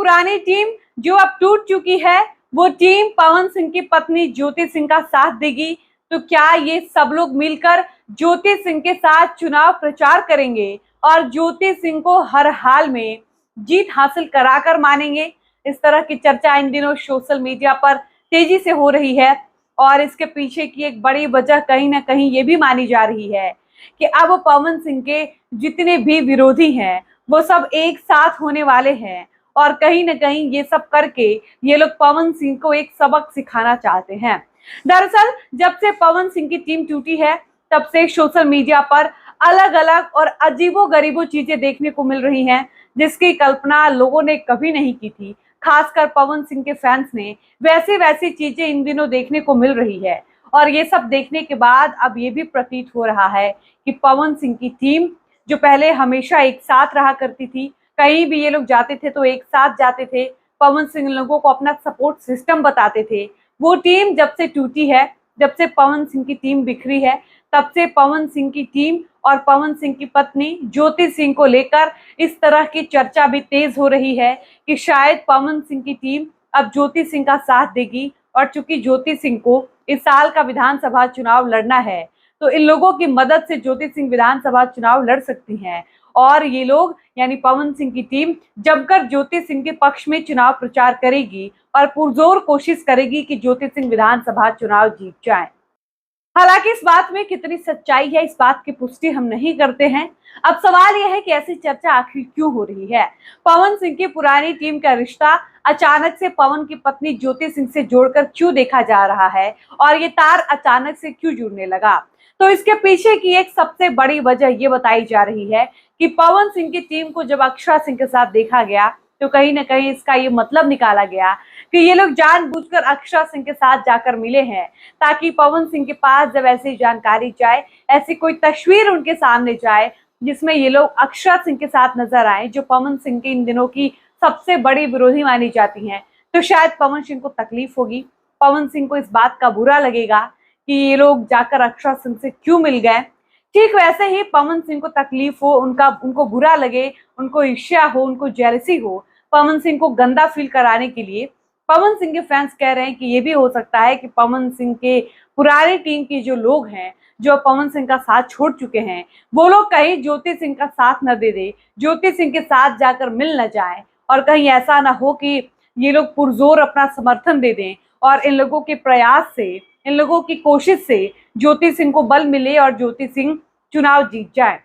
पुरानी टीम जो अब टूट चुकी है, वो टीम पवन सिंह की पत्नी ज्योति सिंह का साथ देगी। तो क्या ये सब लोग मिलकर ज्योति सिंह के साथ चुनाव प्रचार करेंगे और ज्योति सिंह को हर हाल में जीत हासिल कराकर मानेंगे? इस तरह की चर्चा इन दिनों सोशल मीडिया पर तेजी से हो रही है और इसके पीछे की एक बड़ी वजह कहीं ना कहीं ये भी मानी जा रही है कि अब पवन सिंह के जितने भी विरोधी हैं वो सब एक साथ होने वाले हैं और कहीं ना कहीं ये सब करके ये लोग पवन सिंह को एक सबक सिखाना चाहते हैं। दरअसल जब से पवन सिंह की टीम टूटी है तब से सोशल मीडिया पर अलग अलग और अजीबो-गरीबो चीजें देखने को मिल रही हैं जिसकी कल्पना लोगों ने कभी नहीं की थी। खासकर पवन सिंह के फैंस ने वैसी वैसी चीजें इन दिनों देखने को मिल रही है और ये सब देखने के बाद अब ये भी प्रतीत हो रहा है कि पवन सिंह की टीम जो पहले हमेशा एक साथ रहा करती थी, कहीं भी ये लोग जाते थे तो एक साथ जाते थे, पवन सिंह लोगों को अपना सपोर्ट सिस्टम बताते थे, वो टीम जब से टूटी है, जब से पवन सिंह की टीम बिखरी है, तब से पवन सिंह की टीम और पवन सिंह की पत्नी ज्योति सिंह को लेकर इस तरह की चर्चा भी तेज हो रही है कि शायद पवन सिंह की टीम अब ज्योति सिंह का साथ देगी और चूंकि ज्योति सिंह को इस साल का विधानसभा चुनाव लड़ना है तो इन लोगों की मदद से ज्योति सिंह विधानसभा चुनाव लड़ सकती हैं और ये लोग यानी पवन सिंह की टीम जमकर ज्योति सिंह के पक्ष में चुनाव प्रचार करेगी और पुरजोर कोशिश करेगी कि ज्योति सिंह विधानसभा चुनाव जीत जाए। हालांकि इस बात में कितनी सच्चाई है, इस बात की पुष्टि हम नहीं करते हैं। अब सवाल यह है कि ऐसी चर्चा आखिर क्यों हो रही है? पवन सिंह की पुरानी टीम का रिश्ता अचानक से पवन की पत्नी ज्योति सिंह से जोड़कर क्यों देखा जा रहा है और ये तार अचानक से क्यों जुड़ने लगा? तो इसके पीछे की एक सबसे बड़ी वजह ये बताई जा रही है कि पवन सिंह की टीम को जब अक्षरा सिंह के साथ देखा गया तो कहीं ना कहीं इसका ये मतलब निकाला गया कि ये लोग जानबूझकर अक्षरा सिंह के साथ जाकर मिले हैं ताकि पवन सिंह के पास जब ऐसी जानकारी जाए, ऐसी कोई तस्वीर उनके सामने जाए जिसमें ये लोग अक्षरा सिंह के साथ नजर आए जो पवन सिंह के इन दिनों की सबसे बड़ी विरोधी मानी जाती हैं, तो शायद पवन सिंह को तकलीफ होगी, पवन सिंह को इस बात का बुरा लगेगा कि ये लोग जाकर अक्षरा सिंह से क्यों मिल गए। ठीक वैसे ही पवन सिंह को तकलीफ हो, उनको बुरा लगे, उनको ईर्ष्या हो, उनको जेलसी हो, पवन सिंह को गंदा फील कराने के लिए पवन सिंह के फैंस कह रहे हैं कि ये भी हो सकता है कि पवन सिंह के पुरानी टीम के जो लोग हैं जो पवन सिंह का साथ छोड़ चुके हैं वो लोग कहीं ज्योति सिंह का साथ न दे दे, ज्योति सिंह के साथ जाकर मिल न जाए और कहीं ऐसा ना हो कि ये लोग पुरजोर अपना समर्थन दे दें और इन लोगों के प्रयास से, इन लोगों की कोशिश से ज्योति सिंह को बल मिले और ज्योति सिंह चुनाव जीत जाए।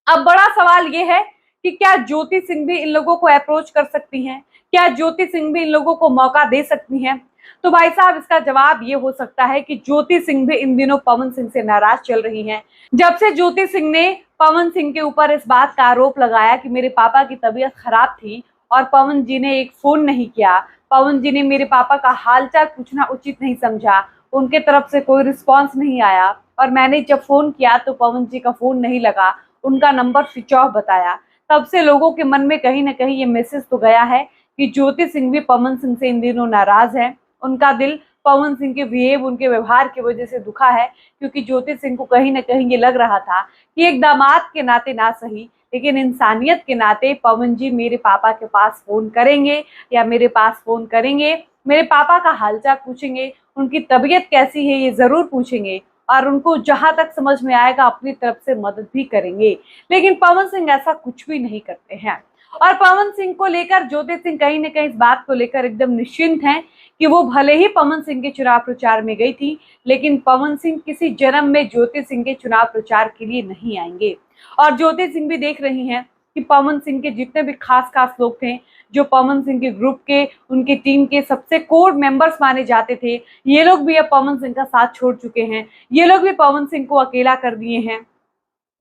अब बड़ा सवाल ये है कि क्या ज्योति सिंह भी इन लोगों को अप्रोच कर सकती हैं? क्या ज्योति सिंह भी इन लोगों को मौका दे सकती हैं? तो भाई साहब इसका जवाब ये हो सकता है कि ज्योति सिंह भी इन दिनों पवन सिंह से नाराज चल रही हैं। जब से ज्योति सिंह ने पवन सिंह के ऊपर इस बात का आरोप लगाया कि मेरे पापा की तबीयत खराब थी और पवन जी ने एक फोन नहीं किया, पवन जी ने मेरे पापा का हालचाल पूछना उचित नहीं समझा, उनके तरफ से कोई रिस्पॉन्स नहीं आया और मैंने जब फोन किया तो पवन जी का फोन नहीं लगा, उनका नंबर स्विच ऑफ बताया, तब से लोगों के मन में कहीं ना कहीं ये मैसेज तो गया है कि ज्योति सिंह भी पवन सिंह से इन दिनों नाराज है। उनका दिल पवन सिंह के बिहेव, उनके व्यवहार की वजह से दुखा है क्योंकि ज्योति सिंह को कहीं ना कहीं ये लग रहा था कि एक दामाद के नाते ना सही लेकिन इंसानियत के नाते पवन जी मेरे पापा के पास फोन करेंगे या मेरे पास फोन करेंगे, मेरे पापा का हालचाल पूछेंगे, उनकी तबीयत कैसी है ये जरूर पूछेंगे और उनको जहां तक समझ में आएगा अपनी तरफ से मदद भी करेंगे। लेकिन पवन सिंह ऐसा कुछ भी नहीं करते हैं और पवन सिंह को लेकर ज्योति सिंह कहीं ना कहीं इस बात को लेकर एकदम निश्चिंत हैं कि वो भले ही पवन सिंह के चुनाव प्रचार में गई थी लेकिन पवन सिंह किसी जन्म में ज्योति सिंह के चुनाव प्रचार के लिए नहीं आएंगे। और ज्योति सिंह भी देख रही हैं कि पवन सिंह के जितने भी खास लोग थे जो पवन सिंह के ग्रुप के, उनके टीम के सबसे कोर मेंबर्स माने जाते थे, ये लोग भी अब पवन सिंह का साथ छोड़ चुके हैं, ये लोग भी पवन सिंह को अकेला कर दिए हैं।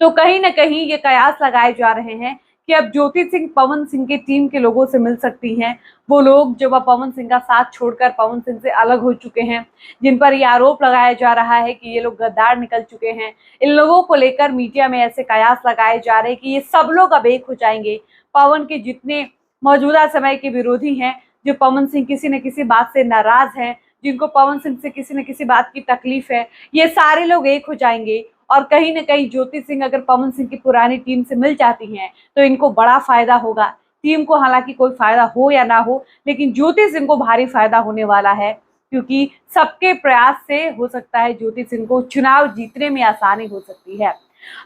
तो कहीं ना कहीं ये कयास लगाए जा रहे हैं कि अब ज्योति सिंह पवन सिंह की टीम के लोगों से मिल सकती हैं, वो लोग जो पवन सिंह का साथ छोड़कर पवन सिंह से अलग हो चुके हैं, जिन पर ये आरोप लगाया जा रहा है कि ये लोग गद्दार निकल चुके हैं। इन लोगों को लेकर मीडिया में ऐसे कयास लगाए जा रहे हैं कि ये सब लोग अब एक हो जाएंगे। पवन के जितने मौजूदा समय के विरोधी हैं, जो पवन सिंह किसी न किसी बात से नाराज हैं, जिनको पवन सिंह से किसी न किसी बात की तकलीफ है, ये सारे लोग एक हो जाएंगे और कहीं ना कहीं ज्योति सिंह अगर पवन सिंह की पुरानी टीम से मिल जाती हैं तो इनको बड़ा फायदा होगा। टीम को हालांकि कोई फायदा हो या ना हो, लेकिन ज्योति सिंह को भारी फायदा होने वाला है, क्योंकि सबके प्रयास से हो सकता है ज्योति सिंह को चुनाव जीतने में आसानी हो सकती है।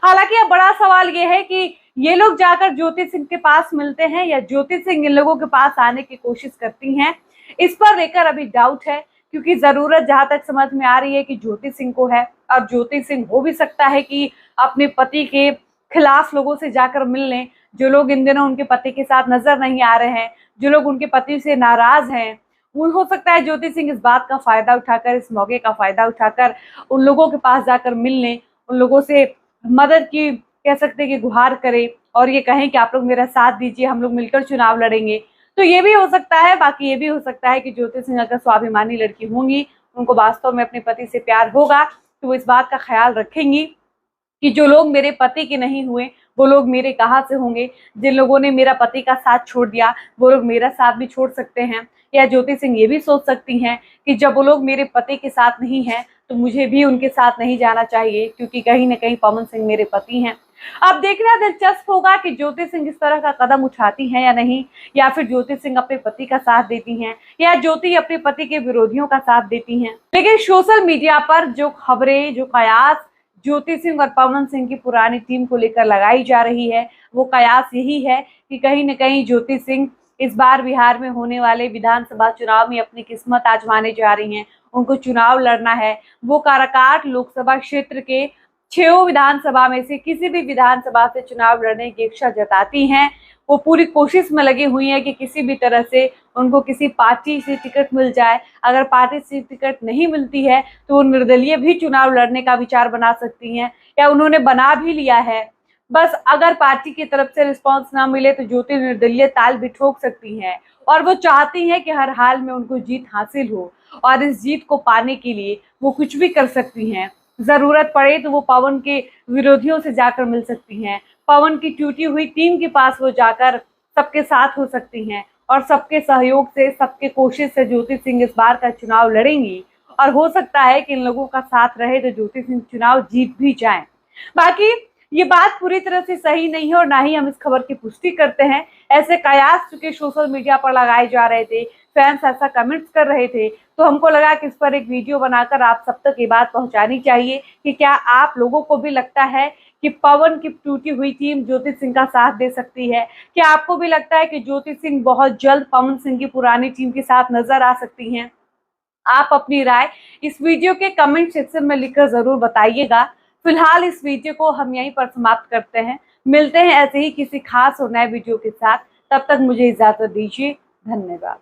हालांकि अब बड़ा सवाल ये है कि ये लोग जाकर ज्योति सिंह के पास मिलते हैं या ज्योति सिंह इन लोगों के पास आने की कोशिश करती हैं, इस पर लेकर अभी डाउट है, क्योंकि जरूरत जहां तक समझ में आ रही है कि ज्योति सिंह को है। और ज्योति सिंह हो भी सकता है कि अपने पति के खिलाफ लोगों से जाकर मिल लें, जो लोग इन दिनों उनके पति के साथ नजर नहीं आ रहे हैं, जो लोग उनके पति से नाराज हैं। हो सकता है ज्योति सिंह इस बात का फायदा उठाकर, इस मौके का फायदा उठाकर उन लोगों के पास जाकर मिल लें, उन लोगों से मदद की कह सकते हैं कि गुहार करें और ये कहें कि आप लोग मेरा साथ दीजिए, हम लोग मिलकर चुनाव लड़ेंगे। तो ये भी हो सकता है। बाकी ये भी हो सकता है कि ज्योति सिंह अगर स्वाभिमानी लड़की होंगी, उनको वास्तव में अपने पति से प्यार होगा, तो वो इस बात का ख्याल रखेंगी कि जो लोग मेरे पति के नहीं हुए वो लोग मेरे कहाँ से होंगे। जिन लोगों ने मेरा पति का साथ छोड़ दिया वो लोग मेरा साथ भी छोड़ सकते हैं। या ज्योति सिंह ये भी सोच सकती हैं कि जब वो लोग मेरे पति के साथ नहीं हैं तो मुझे भी उनके साथ नहीं जाना चाहिए, क्योंकि कहीं ना कहीं पवन सिंह मेरे पति हैं। अब देखना दिलचस्प होगा कि ज्योति सिंह इस तरह का कदम उठाती हैं या नहीं, या फिर ज्योति सिंह अपने पति का साथ देती हैं, या ज्योति अपने पति के विरोधियों का साथ देती हैं। लेकिन सोशल मीडिया पर जो खबरें, जो कयास ज्योति सिंह और पवन सिंह की पुरानी टीम को लेकर लगाई जा रही है, वो कयास यही है कि कहीं न कहीं ज्योति सिंह इस बार बिहार में होने वाले विधानसभा चुनाव में अपनी किस्मत आजमाने जा रही हैं। उनको चुनाव लड़ना है। वो काराकाट लोकसभा क्षेत्र के 6 विधानसभा में से किसी भी विधानसभा से चुनाव लड़ने की इच्छा जताती हैं। वो पूरी कोशिश में लगी हुई है कि किसी भी तरह से उनको किसी पार्टी से टिकट मिल जाए। अगर पार्टी से टिकट नहीं मिलती है तो वो निर्दलीय भी चुनाव लड़ने का विचार बना सकती हैं, या उन्होंने बना भी लिया है। बस अगर पार्टी की तरफ से रिस्पांस ना मिले तो ज्योति निर्दलीय ताल भी ठोक सकती हैं, और वो चाहती हैं कि हर हाल में उनको जीत हासिल हो, और इस जीत को पाने के लिए वो कुछ भी कर सकती हैं। जरूरत पड़े तो वो पवन के विरोधियों से जाकर मिल सकती हैं, पवन की टूटी हुई टीम के पास वो जाकर सबके साथ हो सकती हैं, और सबके सहयोग से, सबके कोशिश से ज्योति सिंह इस बार का चुनाव लड़ेंगी। और हो सकता है कि इन लोगों का साथ रहे तो ज्योति सिंह चुनाव जीत भी जाएं। बाकी ये बात पूरी तरह से सही नहीं है और ना ही हम इस खबर की पुष्टि करते हैं। ऐसे कयास चुके सोशल मीडिया पर लगाए जा रहे थे, फैंस ऐसा कमेंट्स कर रहे थे, तो हमको लगा कि इस पर एक वीडियो बनाकर आप सब तक ये बात पहुंचानी चाहिए कि क्या आप लोगों को भी लगता है कि पवन की टूटी हुई टीम ज्योति सिंह का साथ दे सकती है? क्या आपको भी लगता है कि ज्योति सिंह बहुत जल्द पवन सिंह की पुरानी टीम के साथ नजर आ सकती हैं? आप अपनी राय इस वीडियो के कमेंट सेक्शन में लिखकर जरूर बताइएगा। फिलहाल इस वीडियो को हम यहीं पर समाप्त करते हैं। मिलते हैं ऐसे ही किसी खास और नए वीडियो के साथ। तब तक मुझे इजाजत दीजिए। धन्यवाद।